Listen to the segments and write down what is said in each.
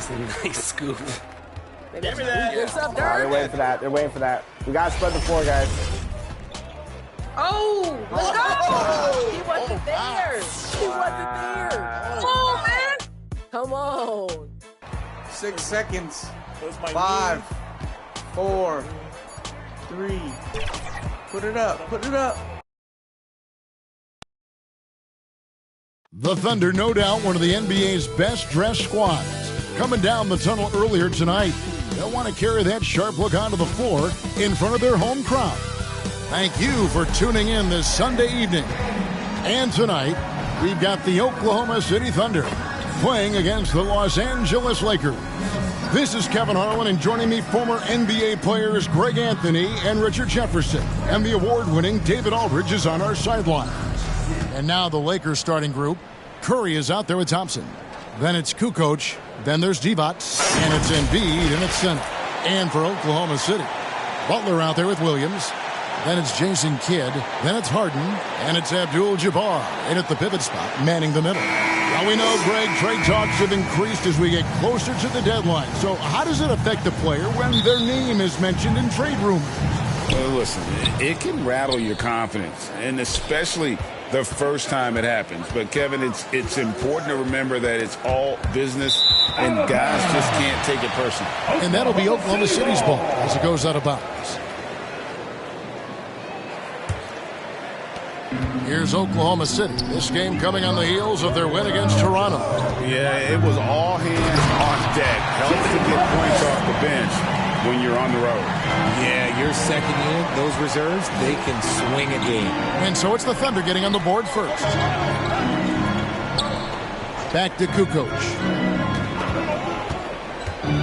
was a nice scoop. Give me that. What's up, They're waiting for that. They're waiting for that. We got to spread the floor, guys. Oh, let's go. He wasn't there. He wasn't there. Oh, man. Come on. 6 seconds. 5, 4, 3. Put it up. Put it up. The Thunder, no doubt, one of the NBA's best-dressed squads. Coming down the tunnel earlier tonight. They'll want to carry that sharp look onto the floor in front of their home crowd. Thank you for tuning in this Sunday evening. And tonight, we've got the Oklahoma City Thunder playing against the Los Angeles Lakers. This is Kevin Harlan, and joining me, former NBA players Greg Anthony and Richard Jefferson. And the award-winning David Aldridge is on our sideline. And now the Lakers starting group. Curry is out there with Thompson. Then it's Kukoc. Then there's Divac. And it's Embiid in its center. And for Oklahoma City, Butler out there with Williams. Then it's Jason Kidd. Then it's Harden. And it's Abdul-Jabbar in at the pivot spot, manning the middle. Now we know, Greg, trade talks have increased as we get closer to the deadline. So how does it affect a player when their name is mentioned in trade rumors? Well, listen, it can rattle your confidence, and especially the first time it happens. But, Kevin, it's important to remember that it's all business, and guys just can't take it personally. And that'll be Oklahoma City's ball as it goes out of bounds. Here's Oklahoma City. This game coming on the heels of their win against Toronto. Yeah, it was all hands on deck. Helps to get points off the bench when you're on the road. Yeah, your second unit, those reserves, they can swing a game. And so it's the Thunder getting on the board first. Back to Kukoc.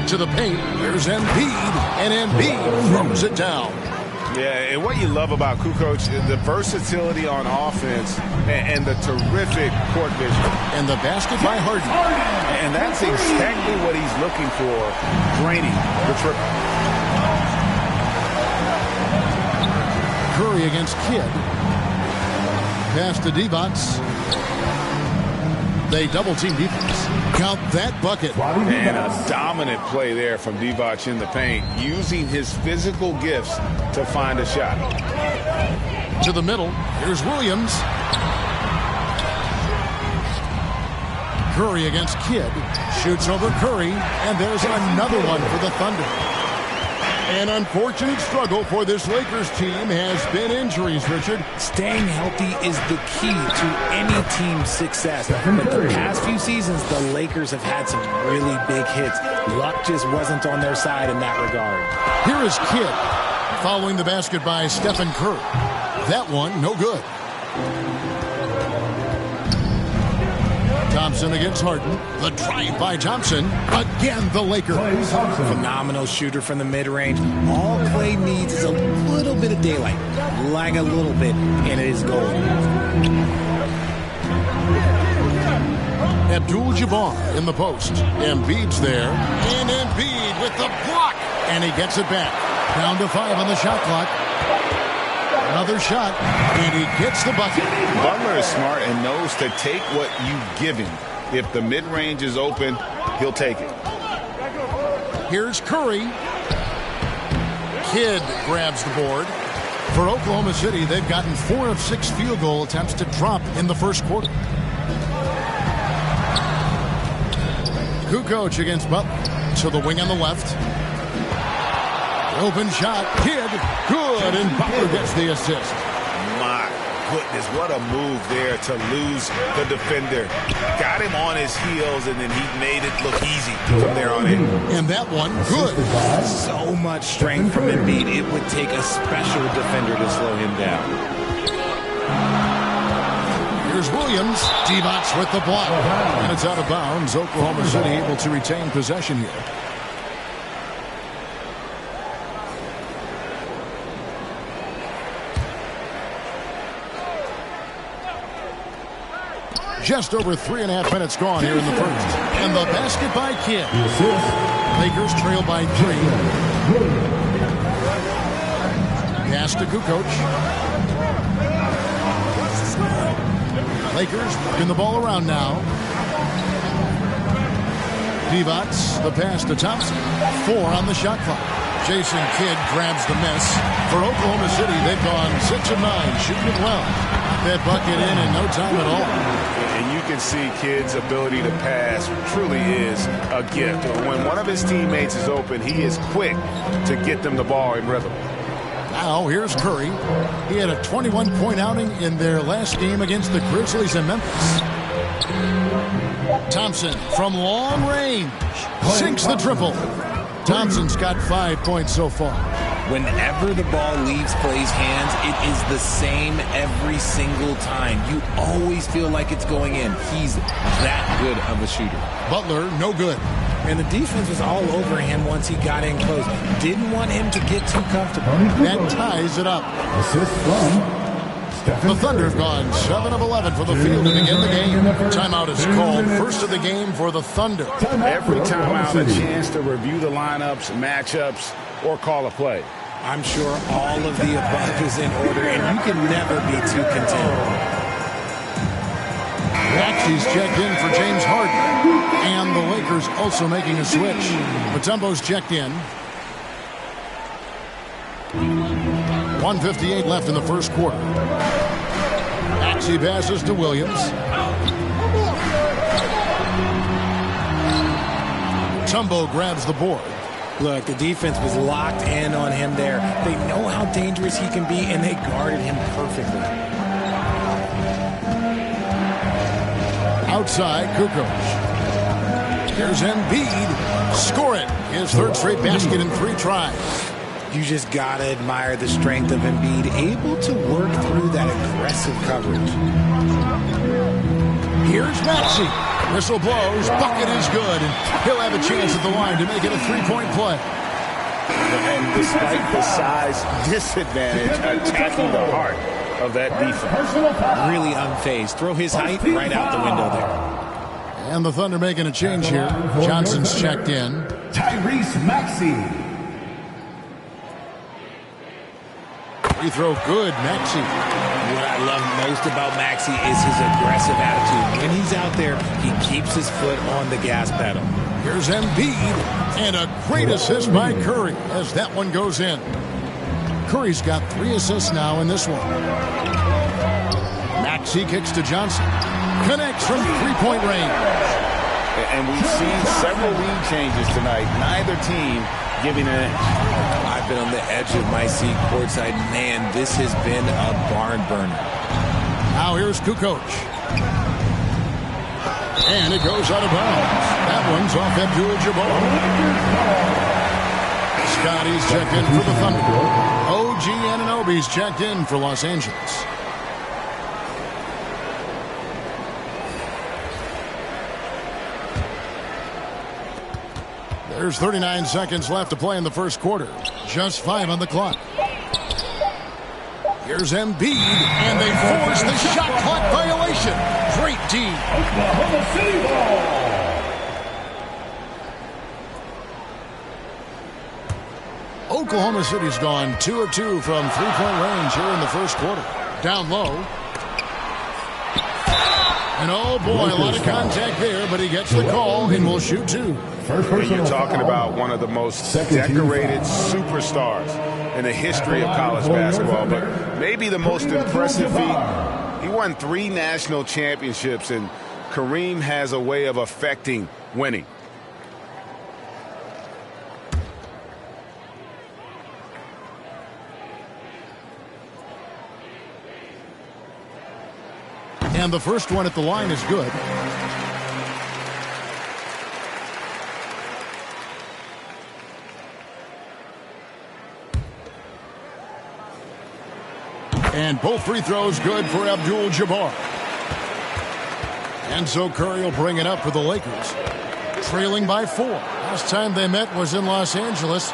To the paint. Here's Embiid. And Embiid throws it down. Yeah, and what you love about Kukoc is the versatility on offense and the terrific court vision. And the basket by Harden. And that's exactly what he's looking for, draining the triple. Curry against Kidd. Pass to Divac. They double-team defense. Count that bucket. And a dominant play there from Divac in the paint, using his physical gifts to find a shot. To the middle. Here's Williams. Curry against Kidd. Shoots over Curry. And there's another one for the Thunder. An unfortunate struggle for this Lakers team has been injuries, Richard. Staying healthy is the key to any team's success. But the past few seasons, the Lakers have had some really big hits. Luck just wasn't on their side in that regard. Here is Kidd following the basket by Stephen Curry. That one, no good. Thompson against Harden. The drive by Thompson. Again, the Lakers. Phenomenal shooter from the mid-range. All Clay needs is a little bit of daylight. Like a little bit, and it is gold. Abdul-Jabbar in the post. Embiid's there. And Embiid with the block. And he gets it back. Down to 5 on the shot clock. Another shot, and he gets the bucket. Butler is smart and knows to take what you give him. If the mid-range is open, he'll take it. Here's Curry. Kidd grabs the board. For Oklahoma City, they've gotten 4 of 6 field goal attempts to drop in the first quarter. Kukoc against Butler. To the wing on the left. Open shot. Kidd. Good. And Butler gets the assist. My goodness, what a move there to lose the defender. Got him on his heels, and then he made it look easy from there on in. And that one, good. So much strength from Embiid. It would take a special defender to slow him down. Here's Williams. Divac with the block. And it's out of bounds. Oklahoma City able to retain possession here. Just over 3.5 minutes gone here in the first. And the basket by Kidd. Lakers trail by 3. Pass to Kukoc. Lakers working the ball around now. Divac, the pass to Thompson. 4 on the shot clock. Jason Kidd grabs the miss. For Oklahoma City, they've gone 6 of 9, shooting it well. That bucket in no time at all. And you can see Kidd's ability to pass truly is a gift. When one of his teammates is open, he is quick to get them the ball in rhythm. Now here's Curry. He had a 21-point outing in their last game against the Grizzlies in Memphis. Thompson from long range sinks the triple. Thompson's got 5 points so far. Whenever the ball leaves Clay's hands, it is the same every single time. You always feel like it's going in. He's that good of a shooter. Butler, no good. And the defense was all over him once he got in close. Didn't want him to get too comfortable. That ties it up. Assist from The Thunder have gone 7 of 11 for the field to begin the game. Timeout is called. First of the game for the Thunder. Every timeout a chance to review the lineups, matchups, or call a play. I'm sure all of the above is in order, and you can never be too content. Maxi's checked in for James Harden. And the Lakers also making a switch. Mutombo's checked in. 1:58 left in the first quarter. Maxey passes to Williams. Mutombo grabs the board. Look, the defense was locked in on him there. They know how dangerous he can be, and they guarded him perfectly. Outside, Kukoc. Here's Embiid. Score it. His third straight basket in 3 tries. You just gotta admire the strength of Embiid, able to work through that aggressive coverage. Here's Maxey. Whistle blows. Bucket is good. And he'll have a chance at the line to make it a 3-point play. And despite the size disadvantage, attacking the heart of that defense. Really unfazed. Throw his height right out the window there. And the Thunder making a change here. Johnson's checked in. Tyrese Maxey. Free throw good, Maxey. What I love most about Maxey is his aggressive attitude. When he's out there, he keeps his foot on the gas pedal. Here's Embiid. And a great assist by Curry as that one goes in. Curry's got 3 assists now in this one. Maxey kicks to Johnson. Connects from 3-point range. And we've seen several lead changes tonight. Neither team giving an inch. I've been on the edge of my seat courtside. Man, this has been a barn burner. Now here's Kukoc. And it goes out of bounds. That one's off Abdul-Jabbar. Scotty's checked in for the Thunder. OG Anunoby's checked in for Los Angeles. There's 39 seconds left to play in the first quarter. Just 5 on the clock. Here's Embiid, and they force the shot clock violation. Great D. Oklahoma City ball. Oklahoma City's gone 2 of 2 from 3-point range here in the first quarter. Down low. And oh boy, a lot of contact there, but he gets the call and will shoot 2. And you're talking about one of the most decorated superstars in the history of college basketball, but maybe the most impressive feat. He won 3 national championships, and Kareem has a way of affecting winning. And the first one at the line is good. And both free throws good for Abdul-Jabbar. And so Curry will bring it up for the Lakers. Trailing by 4. Last time they met was in Los Angeles.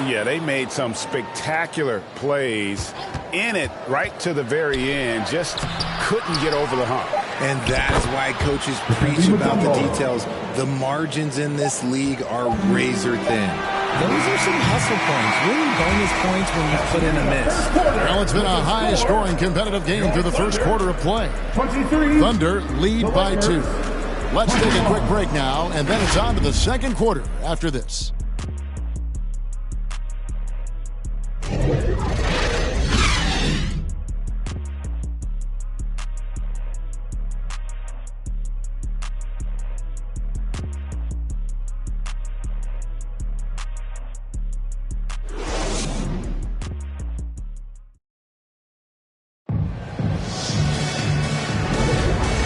Yeah, they made some spectacular plays in it right to the very end. Just couldn't get over the hump. And that is why coaches preach about the details. The margins in this league are razor thin. Those are some hustle points, really bonus points when you put in a miss. Well, it's been a high-scoring competitive game through the first quarter of play. 23. Thunder lead by 2. Let's take a quick break now, and then it's on to the second quarter after this.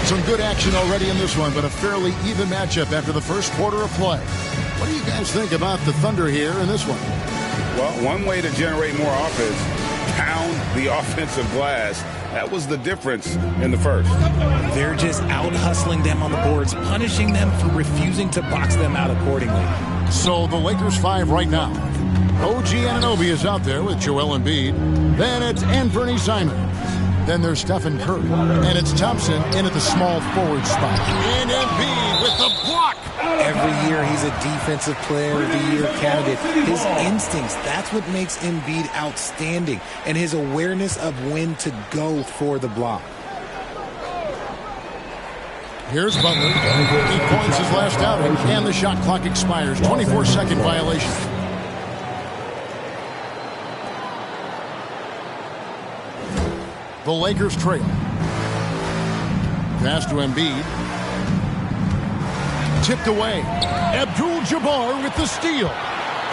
Some good action already in this one, but a fairly even matchup after the first quarter of play. What do you guys think about the Thunder here in this one? Well, one way to generate more offense, pound the offensive glass. That was the difference in the first. They're just out-hustling them on the boards, punishing them for refusing to box them out accordingly. So the Lakers 5 right now. OG Anunoby is out there with Joel Embiid. Then it's Anthony Simons. Then there's Stephen Curry. And it's Thompson in at the small forward spot. And Embiid with the block. Every year he's a defensive player of the year candidate. His instincts, that's what makes Embiid outstanding. And his awareness of when to go for the block. Here's Butler. He points his last outing. And the shot clock expires. 24-second violation. The Lakers trail. Pass to Embiid. Tipped away. Abdul-Jabbar with the steal.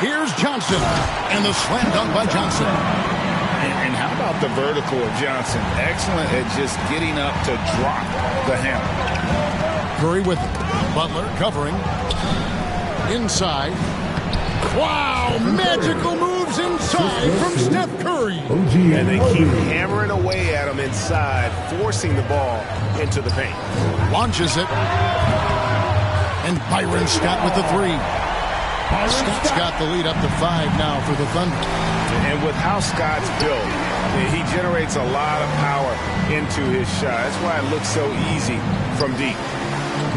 Here's Johnson. And the slam dunk by Johnson. And how about the vertical of Johnson? Excellent at just getting up to drop the hammer. Curry with it. Butler covering. Inside. Wow! Magical moves inside from Steph Curry. And they keep hammering away at him inside, forcing the ball into the paint. Launches it. And Byron Scott with the three. Scott's got the lead up to 5 now for the Thunder. And with how Scott's built, he generates a lot of power into his shot. That's why it looks so easy from deep.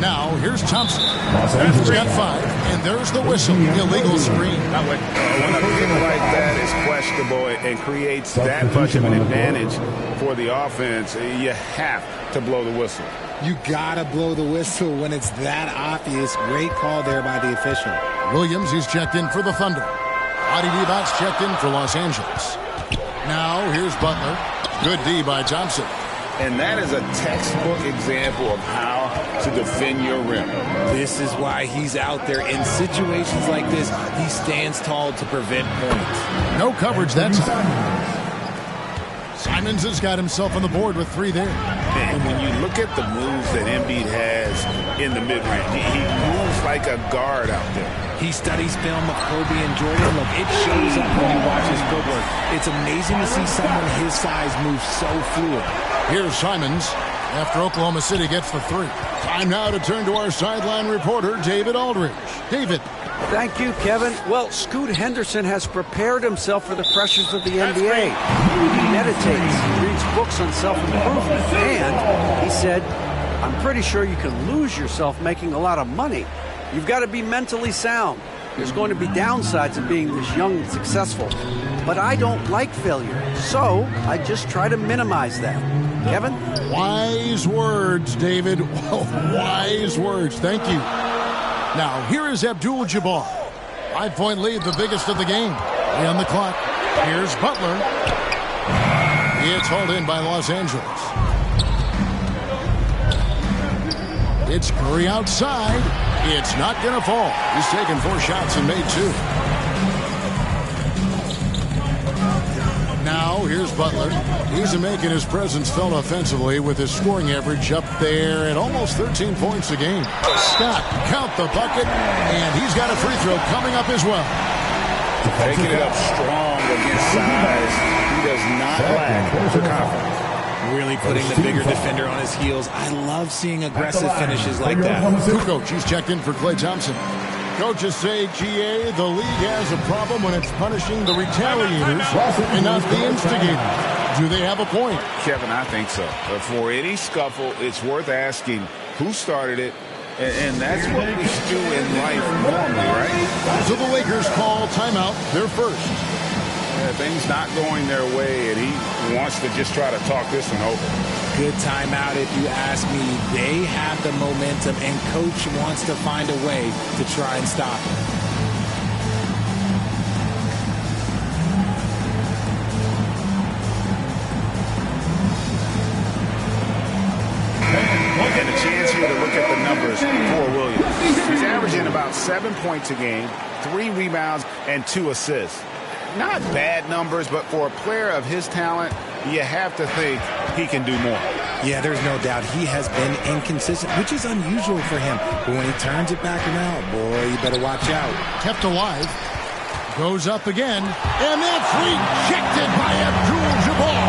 Now, here's Thompson. He's got 5, and there's the whistle. Illegal screen. When a pick like that is questionable and creates that much of an advantage for the offense, you have to blow the whistle. You gotta blow the whistle when it's that obvious. Great call there by the official. Williams, he's checked in for the Thunder. Adi Divat's checked in for Los Angeles. Now, here's Butler. Good D by Thompson. And that is a textbook example of how to defend your rim. This is why he's out there. In situations like this, he stands tall to prevent points. No coverage that time. Simons has got himself on the board with 3 there. And when you look at the moves that Embiid has in the mid-range, he moves like a guard out there. He studies film of Kobe and Jordan. Look, it shows up when you watch his footwork. It's amazing to see someone his size move so fluid. Here's Simons after Oklahoma City gets the 3. Time now to turn to our sideline reporter, David Aldridge. David. Thank you, Kevin. Well, Scoot Henderson has prepared himself for the pressures of the NBA. He meditates, he reads books on self-improvement, and he said, I'm pretty sure you can lose yourself making a lot of money. You've got to be mentally sound. There's going to be downsides of being this young and successful. But I don't like failure, so I just try to minimize that. Kevin? Wise words, David. Wise words. Thank you. Now, here is Abdul-Jabbar. 5-point lead, the biggest of the game. On the clock. Here's Butler. It's hauled in by Los Angeles. It's Curry outside. It's not going to fall. He's taken 4 shots and made 2. Now, here's Butler. He's making his presence felt offensively with his scoring average up there at almost 13 points a game. Scott, count the bucket, and he's got a free throw coming up as well. Taking it up strong against size. He does not lack the confidence. Really putting the bigger defender on his heels. I love seeing aggressive finishes like that. Coach, he's checked in for Klay Thompson. Coaches say, GA, the league has a problem when it's punishing the retaliators and not the instigators. Do they have a point? Kevin, I think so. But for any scuffle, it's worth asking who started it, and that's what we do in life normally, right? So the Lakers call timeout, their first. Things not going their way, and he wants to just try to talk this one over. Good timeout if you ask me. They have the momentum, and Coach wants to find a way to try and stop it. And a chance here to look at the numbers for Williams. He's averaging about 7 points a game, 3 rebounds, and 2 assists. Not bad numbers, but for a player of his talent, you have to think he can do more. Yeah, there's no doubt he has been inconsistent, which is unusual for him. But when he turns it back around, boy, you better watch out. Kept alive. Goes up again. And that's rejected by Abdul-Jabbar.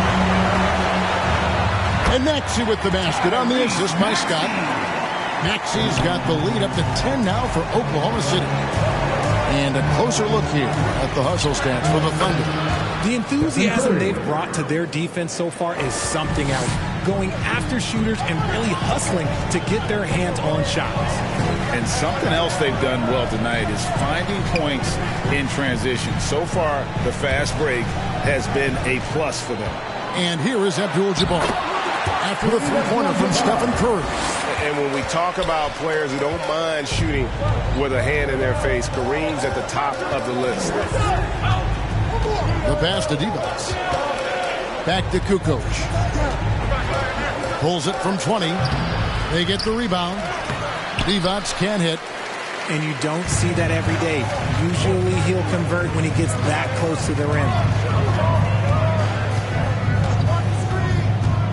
And Maxey with the basket on the assist by Scott. Maxey's got the lead up to 10 now for Oklahoma City. And a closer look here at the hustle stats for the Thunder. The enthusiasm they've brought to their defense so far is something else. Going after shooters and really hustling to get their hands on shots. And something else they've done well tonight is finding points in transition. So far, the fast break has been a plus for them. And here is Abdul-Jabbar after the three-pointer from Stephen Curry. And when we talk about players who don't mind shooting with a hand in their face, Kareem's at the top of the list. The pass to Divac. Back to Kukoc. Pulls it from 20. They get the rebound. Divac can't hit. And you don't see that every day. Usually he'll convert when he gets that close to the rim.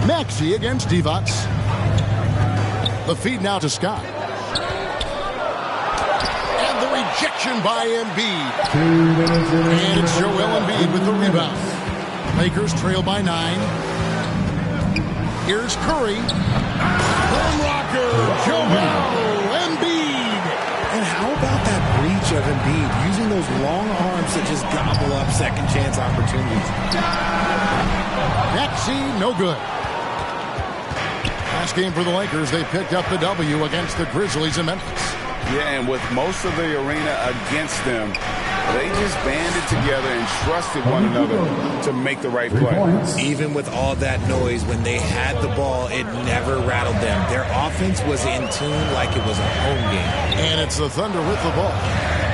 Maxey against Divac. The feed now to Scott. And the rejection by Embiid. And it's Joel Embiid with the rebound. Lakers trail by 9. Here's Curry. Home rocker, Joel Embiid. And how about that reach of Embiid, using those long arms to just gobble up second chance opportunities. Maxey, no good. Last game for the Lakers, they picked up the W against the Grizzlies in Memphis. Yeah, and with most of the arena against them, they just banded together and trusted one another to make the right play. Even with all that noise, when they had the ball, it never rattled them. Their offense was in tune like it was a home game. And it's the Thunder with the ball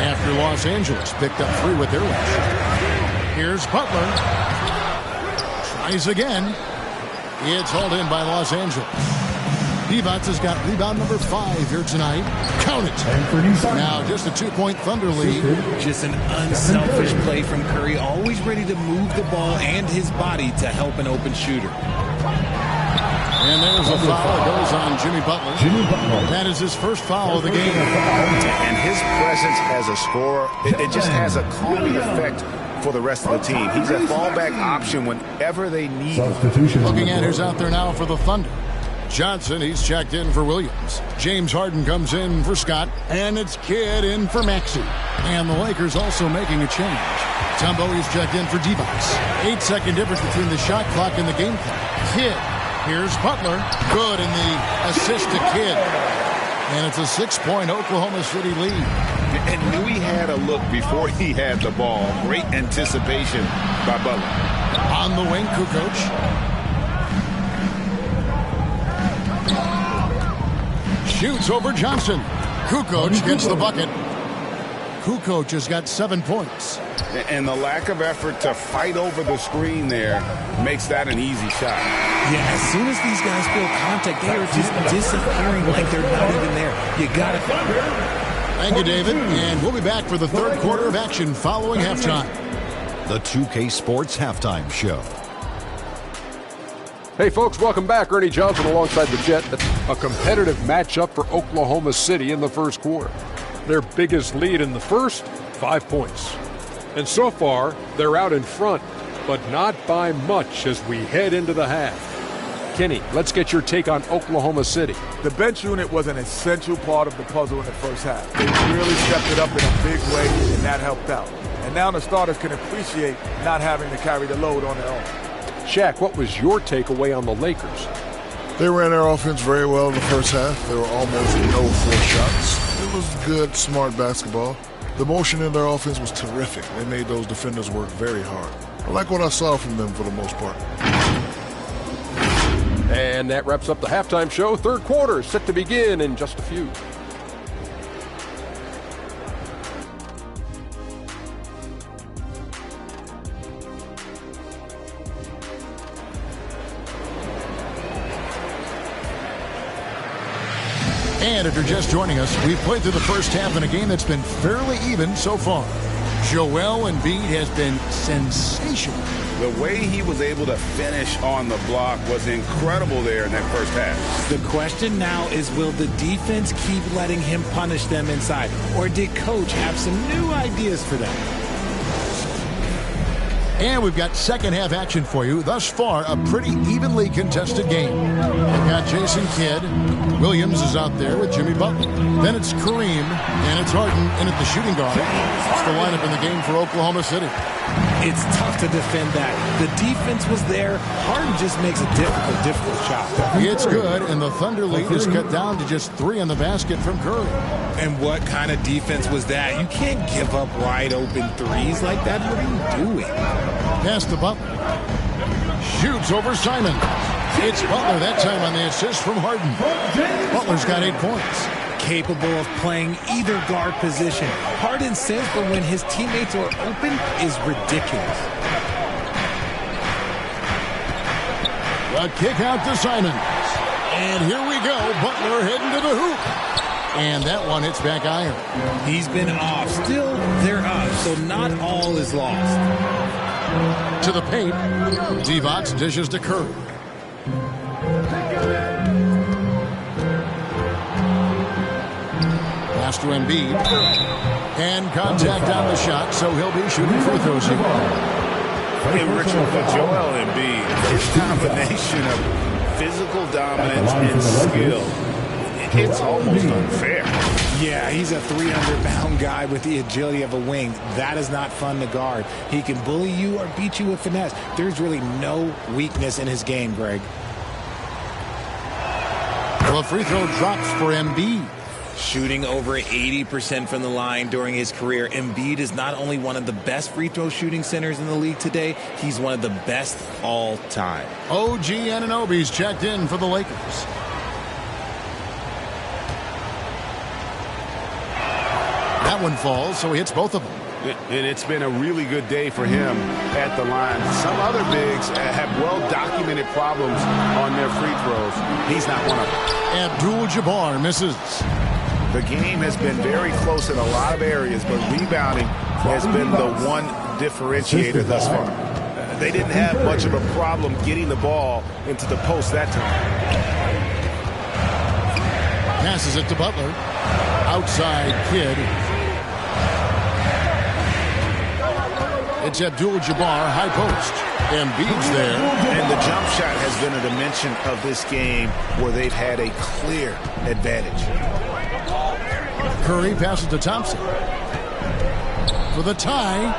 after Los Angeles picked up 3 with their lunch. Here's Butler. Tries again. It's hauled in by Los Angeles. Divac has got rebound number 5 here tonight. Count it. Now just a 2-point Thunder lead. Just an unselfish play from Curry, always ready to move the ball and his body to help an open shooter. And there's a foul that goes on Jimmy Butler. That is his first foul of the game. And his presence as a scorer, it just has a calming effect for the rest of the team. He's a fallback option whenever they need him. Looking at who's out there now for the Thunder. Johnson, he's checked in for Williams. James Harden comes in for Scott. And it's Kidd in for Maxey. And the Lakers also making a change. Tumbo is checked in for Divac. 8-second difference between the shot clock and the game clock. Kidd. Here's Butler. Good in the assist to Kidd. And it's a 6-point Oklahoma City lead. And knew he had a look before he had the ball. Great anticipation by Butler. On the wing, Kukoc. Shoots over Johnson. Kukoc gets the bucket. Kukoc has got 7 points. And the lack of effort to fight over the screen there makes that an easy shot. Yeah, as soon as these guys feel contact, they are just disappearing like they're not even there. You got it. Thank you, David. And we'll be back for the third quarter of action following halftime. The 2K Sports Halftime Show. Hey, folks, welcome back. Ernie Johnson alongside the Jet. A competitive matchup for Oklahoma City in the first quarter. Their biggest lead in the first, 5 points. And so far, they're out in front, but not by much as we head into the half. Kenny, let's get your take on Oklahoma City. The bench unit was an essential part of the puzzle in the first half. They really stepped it up in a big way, and that helped out. And now the starters can appreciate not having to carry the load on their own. Shaq, what was your takeaway on the Lakers? They ran their offense very well in the first half. There were almost no forced shots. It was good, smart basketball. The motion in their offense was terrific. They made those defenders work very hard. I like what I saw from them for the most part. And that wraps up the halftime show. Third quarter set to begin in just a few. And if you're just joining us, we've played through the first half in a game that's been fairly even so far. Joel Embiid has been sensational. The way he was able to finish on the block was incredible there in that first half. The question now is, will the defense keep letting him punish them inside? Or did Coach have some new ideas for them? And we've got second half action for you. Thus far, a pretty evenly contested game. We've got Jason Kidd. Williams is out there with Jimmy Butler. Then it's Kareem, and it's Harden in at the shooting guard. That's the lineup in the game for Oklahoma City. It's tough to defend that. The defense was there. Harden just makes a difficult shot. It's good, and the Thunder lead is cut down to just 3 on the basket from Curry. And what kind of defense was that? You can't give up wide open threes like that. What are you doing? Pass to Butler. Shoots over Simon. It's Butler that time on the assist from Harden. Butler's got 8 points. Capable of playing either guard position. Harden's sense for when his teammates are open is ridiculous. A kick out to Simon. And here we go. Butler heading to the hoop. And that one hits back iron. He's been off. Still, they're up, so not all is lost. To the paint. Divac dishes to Curry. Pass to Embiid. And contact on the shot, so he'll be shooting free throws here. Hey, Richard, for Joel Embiid, his combination of physical dominance and skill, it's almost unfair. Yeah, he's a 300-pound guy with the agility of a wing. That is not fun to guard. He can bully you or beat you with finesse. There's really no weakness in his game, Greg. Well, a free throw drops for Embiid. Shooting over 80% from the line during his career, Embiid is not only one of the best free throw shooting centers in the league today, he's one of the best all time. OG Anunoby's checked in for the Lakers. That one falls, so he hits both of them. And it's been a really good day for him at the line. Some other bigs have well-documented problems on their free throws. He's not one of them. Abdul-Jabbar misses. The game has been very close in a lot of areas, but rebounding has been the one differentiator thus far. They didn't have much of a problem getting the ball into the post that time. Passes it to Butler. Outside Kidd. It's Abdul-Jabbar, high post. Embiid's there. And the jump shot has been a dimension of this game where they've had a clear advantage. Curry passes to Thompson. For the tie.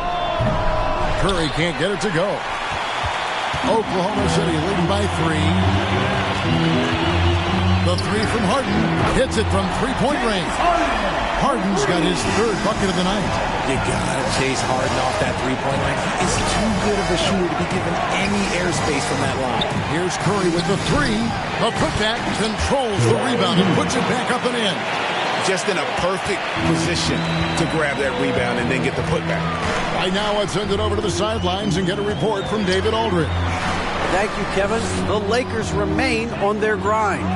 Curry can't get it to go. Oklahoma City leading by 3. The 3 from Harden. Hits it from three-point range. Harden's got his 3rd bucket of the night. You gotta chase Harden off that three-point line. He is too good of a shooter to be given any airspace from that line. Here's Curry with the 3. The putback controls the rebound and puts it back up and in. Just in a perfect position to grab that rebound and then get the putback. Right now, let's send it over to the sidelines and get a report from David Aldridge. Thank you, Kevin. The Lakers remain on their grind.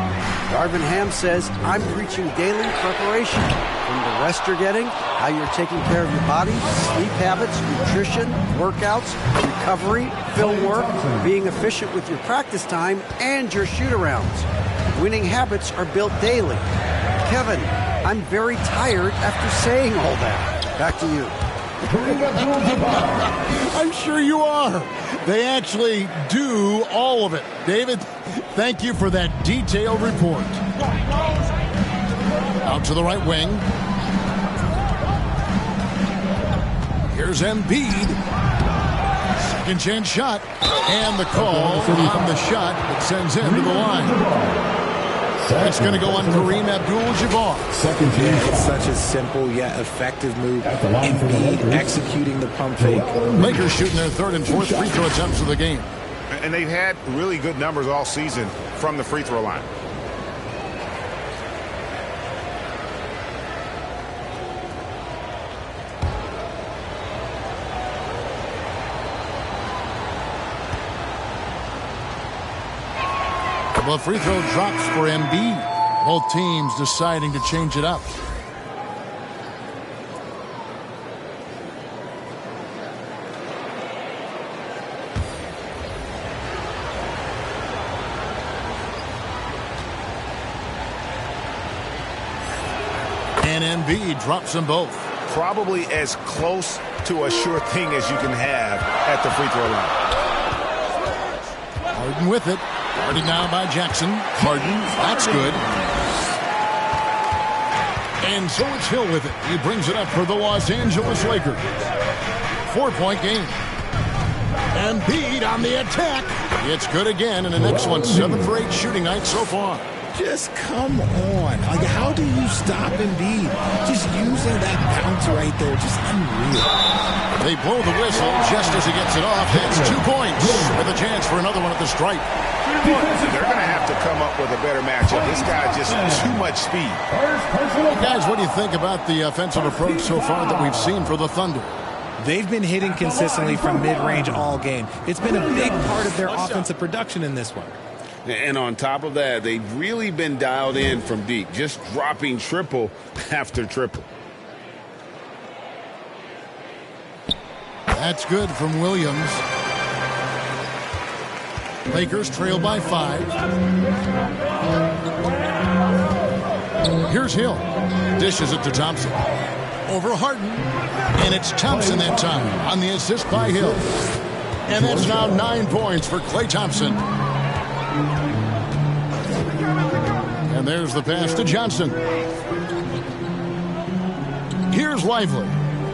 Darvin Ham says, I'm preaching daily preparation. From the rest you're getting, how you're taking care of your body, sleep habits, nutrition, workouts, recovery, film work, being efficient with your practice time, and your shoot-arounds. Winning habits are built daily. Kevin, I'm very tired after saying all that. Back to you. I'm sure you are. They actually do all of it. David, thank you for that detailed report. Out to the right wing. Here's Embiid. Second chance shot. And the call on the shot that sends him to the line. It's going to go on Kareem Abdul-Jabbar. Second team Yeah, it's foul. such a simple yet effective move. At the line for the Embiid Lakers. executing the pump fake. Lakers shooting their third and fourth free throw attempts of the game. And they've had really good numbers all season from the free throw line. The free throw drops for Embiid. Both teams deciding to change it up. And Embiid drops them both. Probably as close to a sure thing as you can have at the free throw line. Harden with it. Guarded now by Jackson. Harden, that's good. And so it's Hill with it. He brings it up for the Los Angeles Lakers. 4-point game. Embiid on the attack. It's good again, and an excellent 7 for 8 shooting night so far. Just come on. Like, how do you stop Embiid? Just using that bounce right there. Just unreal. They blow the whistle just as he gets it off. That's 2 points with a chance for another one at the stripe. They're going to have to come up with a better matchup. This guy just too much speed. Guys, what do you think about the offensive approach so far that we've seen for the Thunder? They've been hitting consistently from mid-range all game. It's been a big part of their offensive production in this one. And on top of that, they've really been dialed in from deep, just dropping triple after triple. That's good from Williams. Lakers trail by 5. Here's Hill. Dishes it to Thompson. Over Harden. And it's Thompson that time on the assist by Hill. And that's now 9 points for Klay Thompson. And there's the pass to Johnson. Here's Lively.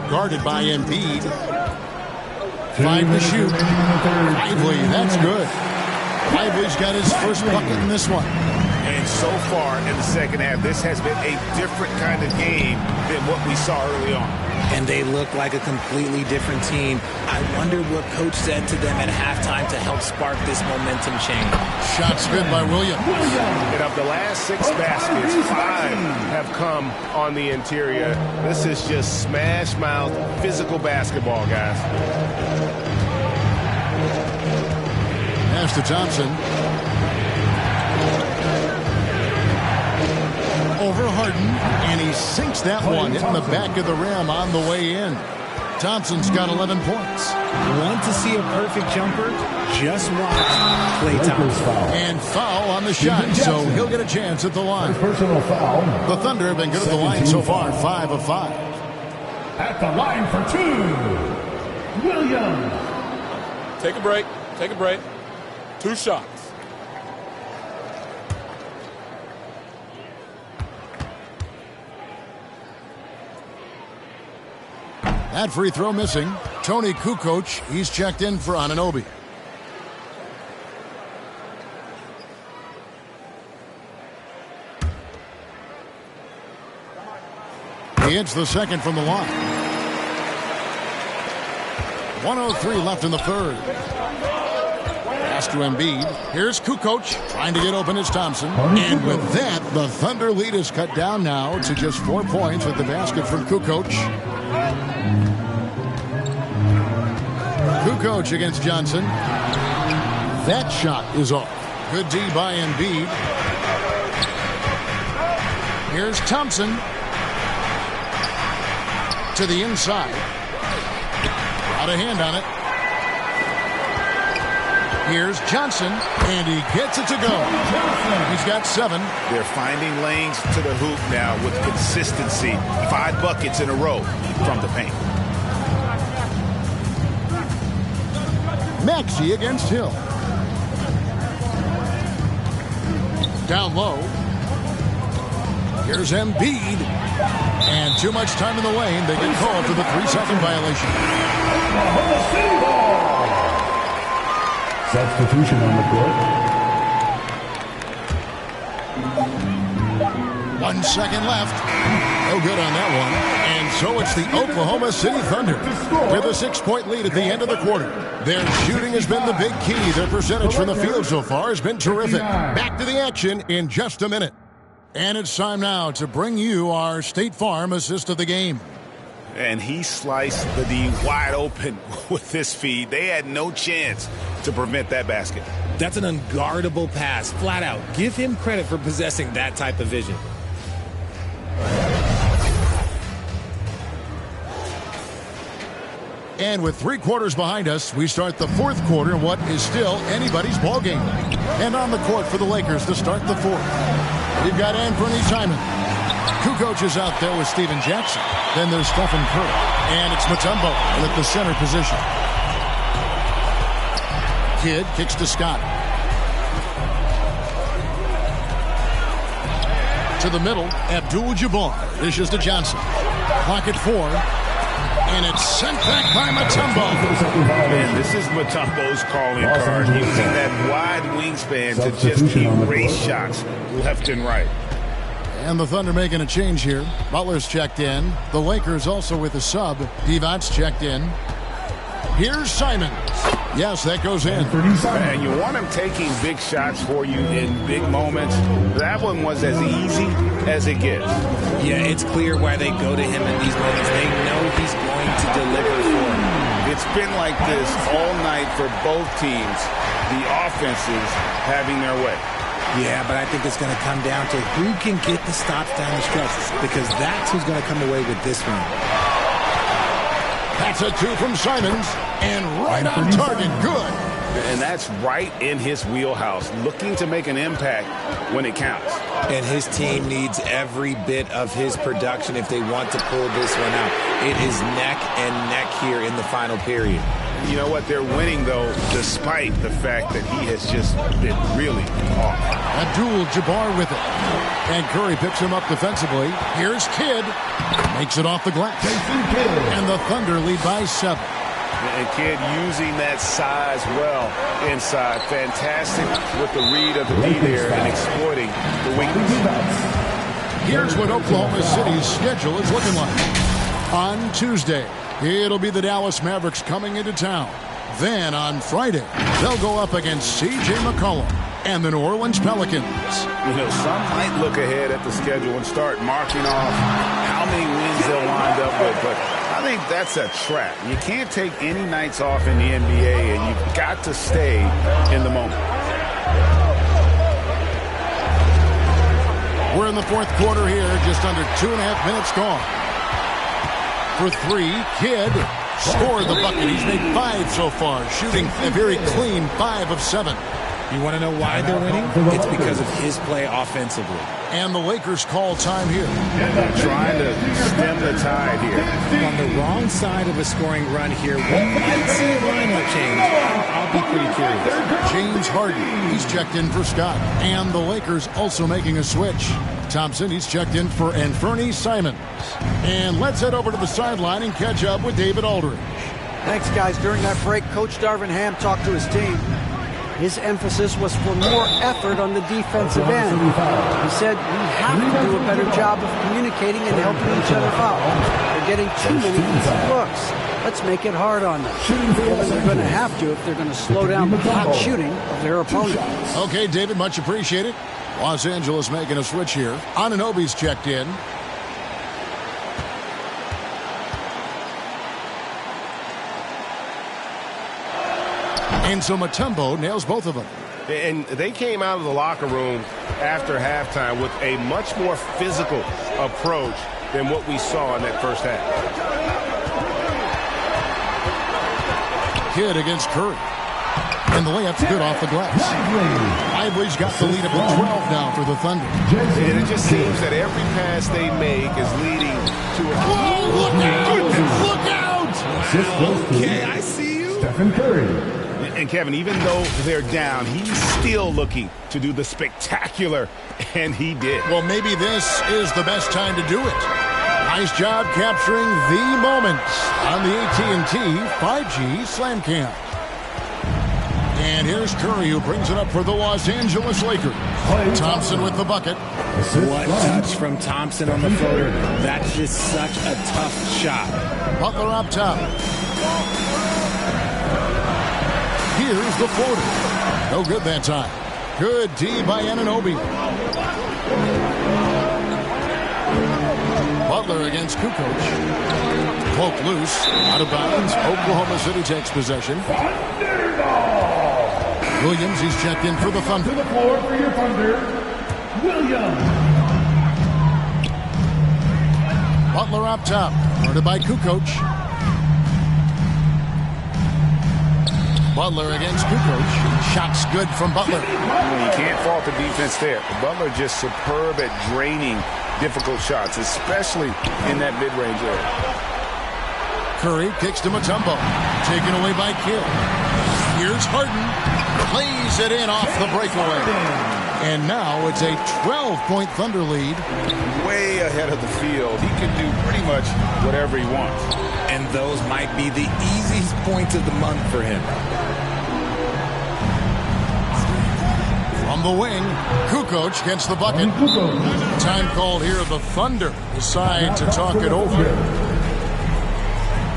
Guarded by Embiid. 5 to shoot. Lively, that's good. Lively's got his first bucket in this one. And so far in the second half, this has been a different kind of game than what we saw early on. And they look like a completely different team. I wonder what coach said to them at halftime to help spark this momentum change. Shots good by Williams. And of the last 6 baskets, 5 have come on the interior. This is just smash mouth physical basketball, guys. Pass to Thompson. Over Harden, and he sinks that one in the back of the rim on the way in. Thompson's got 11 points. Want to see a perfect jumper? Just watch Klay Thompson. And foul on the shot, so he'll get a chance at the line. Personal foul. The Thunder have been good at the line so far, 5 of 5. At the line for 2, Williams. Take a break. Take a break. 2 shots. That free throw missing. Tony Kukoc, he's checked in for Anunoby. He hits the second from the line. 1:03 left in the third. Pass to Embiid. Here's Kukoc trying to get open as Thompson. And with that, the Thunder lead is cut down now to just 4 points with the basket from Kukoc. Kukoc against Johnson. That shot is off. Good D by Embiid. Here's Thompson. To the inside. Out of hand on it. Here's Johnson, and he gets it to go. He's got 7. They're finding lanes to the hoop now with consistency. 5 buckets in a row from the paint. Maxey against Hill. Down low. Here's Embiid. And too much time in the lane. They get called for the 3-second violation. Substitution on the court. 1 second left. No good on that one. And so it's the Oklahoma City Thunder with a 6-point lead at the end of the quarter. Their shooting has been the big key. Their percentage from the field so far has been terrific. Back to the action in just a minute. And it's time now to bring you our State Farm assist of the game. And he sliced the D wide open with this feed. They had no chance to prevent that basket. That's an unguardable pass, flat out. Give him credit for possessing that type of vision. And with 3 quarters behind us, we start the 4th quarter in what is still anybody's ball game. And on the court for the Lakers to start the 4th. We've got Anthony Simon. Kukoc is out there with Steven Jackson. Then there's Stephen Curry. And it's Mutombo at the center position. Kidd kicks to Scott. To the middle, Abdul-Jabbar dishes to Johnson. Clock at 4. And it's sent back by Mutombo. Man, this is Mutombo's calling card. Using that wide wingspan to just erase shots left and right. And the Thunder making a change here. Butler's checked in. The Lakers also with a sub. Divac checked in. Here's Simon. Yes, that goes in. And you want him taking big shots for you in big moments. That one was as easy as it gets. Yeah, it's clear why they go to him in these moments. They know he's going to deliver for them. It's been like this all night for both teams. The offenses having their way. Yeah, but I think it's going to come down to who can get the stops down the stretch, because that's who's going to come away with this one. That's a 2 from Simons, and right on target. Good. And that's right in his wheelhouse, looking to make an impact when it counts. And his team needs every bit of his production if they want to pull this one out. It is neck and neck here in the final period. You know what? They're winning, though, despite the fact that he has just been really off. Abdul-Jabbar with it. And Curry picks him up defensively. Here's Kidd. Makes it off the glass. And the Thunder lead by 7. And Kidd using that size well inside. Fantastic with the read of the D there and exploiting the weakness. Here's what Oklahoma City's schedule is looking like. On Tuesday, it'll be the Dallas Mavericks coming into town. Then on Friday, they'll go up against C.J. McCollum and the New Orleans Pelicans. You know, some might look ahead at the schedule and start marking off how many wins they'll wind up with, but I think that's a trap. You can't take any nights off in the NBA, and you've got to stay in the moment. We're in the 4th quarter here, just under 2.5 minutes gone. For 3, Kidd scored the bucket. He's made 5 so far, shooting a very clean 5 of 7. You want to know why they're winning? It's because of his play offensively. And the Lakers call time here. They're trying to stem the tide here. On the wrong side of a scoring run here, we might see a lineup change. I'll be pretty curious. James Harden, he's checked in for Scott. And the Lakers also making a switch. Thompson, he's checked in for Anthony Simons. And let's head over to the sideline and catch up with David Aldridge. Thanks, guys. During that break, Coach Darvin Ham talked to his team. His emphasis was for more effort on the defensive end. He said we have to do a better job of communicating and helping each other out. They're getting too many easy looks. Let's make it hard on them. They're going to have to if they're going to slow down the hot shooting of their opponent. Okay, David, much appreciated. Los Angeles making a switch here. Anunoby's checked in. And so Mutombo nails both of them. And they came out of the locker room after halftime with a much more physical approach than what we saw in that first half. Kidd against Curry. And the layup's good off the glass. Lively's got the lead up to 12 now for the Thunder. And it just seems that every pass they make is leading to a... Whoa, look out! Look out! Okay, I see you. Stephen Curry. And Kevin, even though they're down, he's still looking to do the spectacular, and he did. Well, maybe this is the best time to do it. Nice job capturing the moment on the AT&T 5G Slam Cam. And here's Curry, who brings it up for the Los Angeles Lakers. Thompson with the bucket. What touch from Thompson on the floater. That's just such a tough shot. Butler up top. Here's the floater. No good that time. Good D by Anunoby. Butler against Kukoc. Poke loose. Out of bounds. Oklahoma City takes possession. Williams, he's checked in for the Thunder. To the floor for your Thunder, Williams. Butler up top. Guarded by Kukoc. Butler against Kukoc. Shots good from Butler. You can't fault the defense there. Butler just superb at draining difficult shots, especially in that mid-range area. Curry kicks to Mutombo. Taken away by Kidd. Here's Harden. Plays it in off the breakaway. And now it's a 12-point Thunder lead. Way ahead of the field. He can do pretty much whatever he wants. And those might be the easiest points of the month for him. From the wing, Kukoc gets the bucket. Time called here. The Thunder decide to talk it over.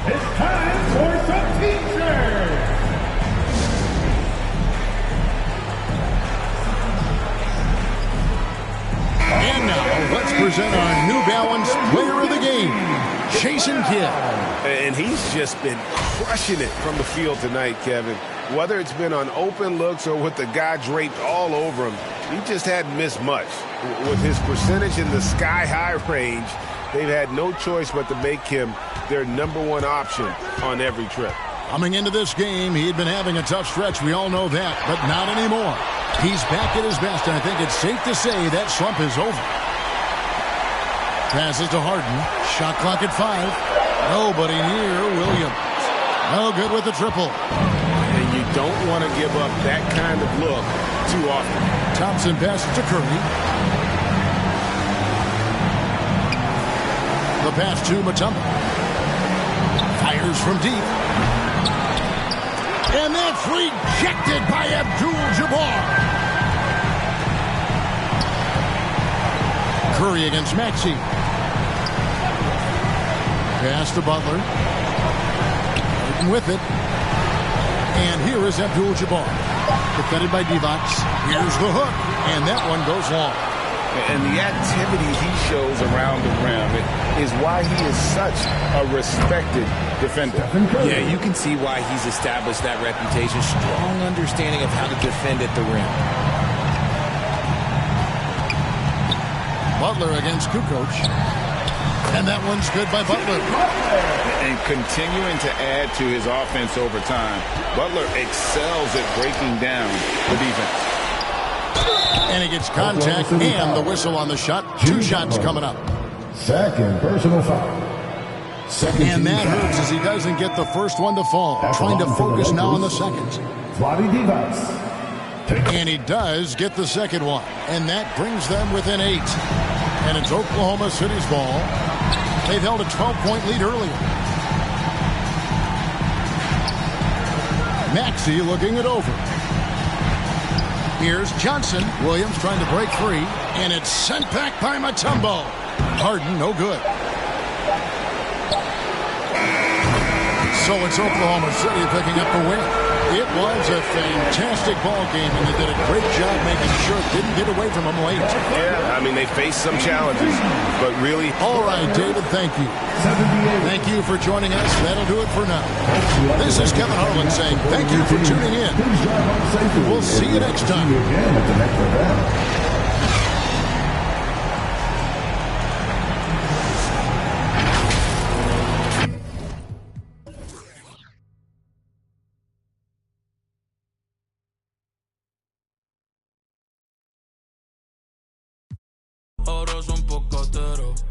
It's time for some teachers. And now, let's present our New Balance Player of the Game, Jason Kidd. And he's just been crushing it from the field tonight, Kevin. Whether it's been on open looks or with the guy draped all over him, he just hadn't missed much. With his percentage in the sky-high range, they've had no choice but to make him their #1 option on every trip. Coming into this game, he'd been having a tough stretch. We all know that, but not anymore. He's back at his best, and I think it's safe to say that slump is over. Passes to Harden. Shot clock at 5. Nobody near Williams. No good with the triple. And you don't want to give up that kind of look too often. Thompson passes to Curry. The pass to Mutombo. Fires from deep. And that's rejected by Abdul-Jabbar. Curry against Maxey. Pass to Butler. Harden with it. And here is Abdul-Jabbar. Defended by Divac. Here's the hook. And that one goes long. And the activity he shows around the rim is why he is such a respected defender. Yeah, you can see why he's established that reputation. Strong understanding of how to defend at the rim. Butler against Kukoc. And that one's good by Butler. And continuing to add to his offense over time, Butler excels at breaking down the defense. And he gets contact and the whistle on the shot. 2 shots coming up. Second personal foul. And that hurts as he doesn't get the first one to fall. Trying to focus now on the second. And he does get the second one. And that brings them within 8. And it's Oklahoma City's ball. They've held a 12-point lead earlier. Maxey looking it over. Here's Johnson. Williams trying to break free. And it's sent back by Mutombo. Harden, no good. So it's Oklahoma City picking up the win. It was a fantastic ball game, and they did a great job making sure it didn't get away from them late. Yeah, I mean, they faced some challenges, but really... All right, David, thank you. Thank you for joining us. That'll do it for now. This is Kevin Harlan saying thank you for tuning in. We'll see you next time. Ahora son pocateros.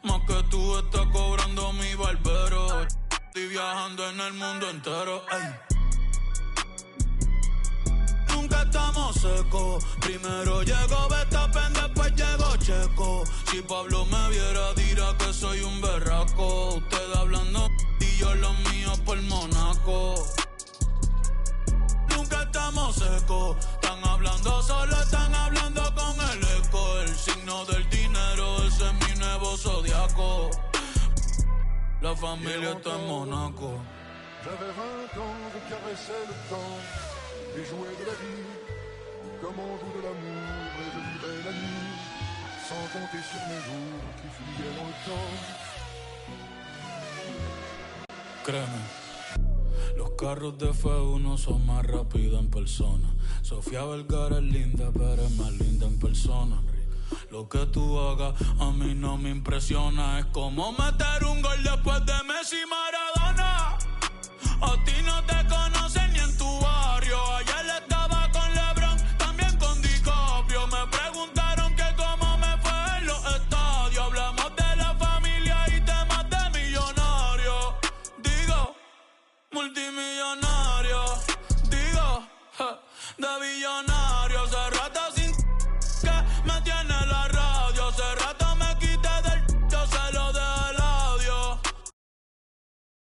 Más que tú estás cobrando mi barbero. Estoy viajando en el mundo entero. Ay. Nunca estamos secos. Primero llegó Verstappen, después llegó Checo. Si Pablo me viera, dirá que soy un berraco. Usted hablando y yo los míos por Monaco. Nunca estamos los zodiacos. La familia está en Monaco. J'avais 20 ans, je caressais le temps et jouais de la vie comme on joue de l'amour, et je vivais la nuit sans compter sur mes jours qui fuyaient dans le temps. Créeme, los carros de F1 son más rápidos en persona. Sofía Vergara es linda, pero es más linda en persona. Lo que tú hagas a mí no me impresiona. Es como meter un gol después de Messi y Maradona. A ti no te conocen ni en tu barrio. Ayer estaba con LeBron, también con DiCaprio. Me preguntaron que cómo me fue en los estadios. Hablamos de la familia y temas de millonarios. Digo, multimillonario. Digo, de billonario. Hace rato